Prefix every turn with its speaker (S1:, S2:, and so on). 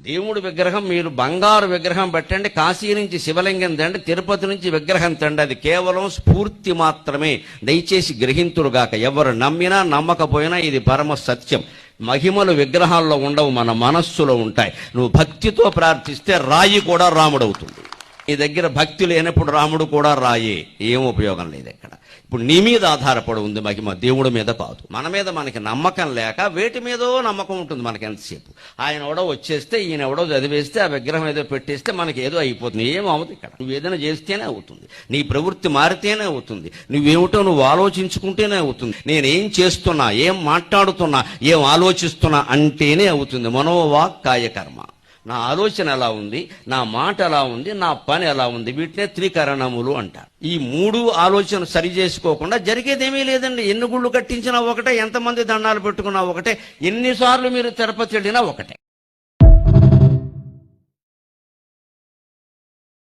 S1: దేవుడి విగ్రహం మీరు బంగారు విగ్రహం పెట్టండి, కాశీ నుంచి శివలింగం తండి, తిరుపతి నుంచి విగ్రహం తండి, అది కేవలం స్ఫూర్తి మాత్రమే. దయచేసి గ్రహింతురుగాక. ఎవరు నమ్మినా నమ్మకపోయినా ఇది పరమ సత్యం. మహిమలు విగ్రహాల్లో ఉండవు, మన మనస్సులో ఉంటాయి. నువ్వు భక్తితో ప్రార్థిస్తే రాయి కూడా రాముడవుతుంది. నీ దగ్గర భక్తి లేనప్పుడు రాముడు కూడా రాయే, ఏం ఉపయోగం లేదు ఇక్కడ. ఇప్పుడు నీ మీద ఆధారపడి ఉంది మహిమ, దేవుడి మీద కాదు. మన మీద మనకి నమ్మకం లేక వేటి మీదో నమ్మకం ఉంటుంది మనకి ఎంతసేపు. ఆయన ఎవడో వచ్చేస్తే, ఈయన ఎవడో చదివేస్తే, ఆ విగ్రహం ఏదో పెట్టేస్తే మనకి ఏదో అయిపోతుంది. ఏం అవ్వదు ఇక్కడ. నువ్వు ఏదైనా చేస్తేనే అవుతుంది, నీ ప్రవృత్తి మారితేనే అవుతుంది, నువ్వేమిటో నువ్వు ఆలోచించుకుంటేనే అవుతుంది. నేనేం చేస్తున్నా, ఏం మాట్లాడుతున్నా, ఏం ఆలోచిస్తున్నా అంటేనే అవుతుంది. మనోవాక్ కాయకర్మ. నా ఆలోచన ఎలా ఉంది, నా మాట ఎలా ఉంది, నా పని ఎలా ఉంది, వీటినే త్రికరణములు అంటారు. ఈ మూడు ఆలోచన సరి చేసుకోకుండా జరిగేదేమీ లేదండి. ఎన్ని గుళ్ళు కట్టించినా ఒకటే, ఎంతమంది దండాలు పెట్టుకున్నా ఒకటే, ఎన్నిసార్లు మీరు తిరుపతి వెళ్ళినా ఒకటే.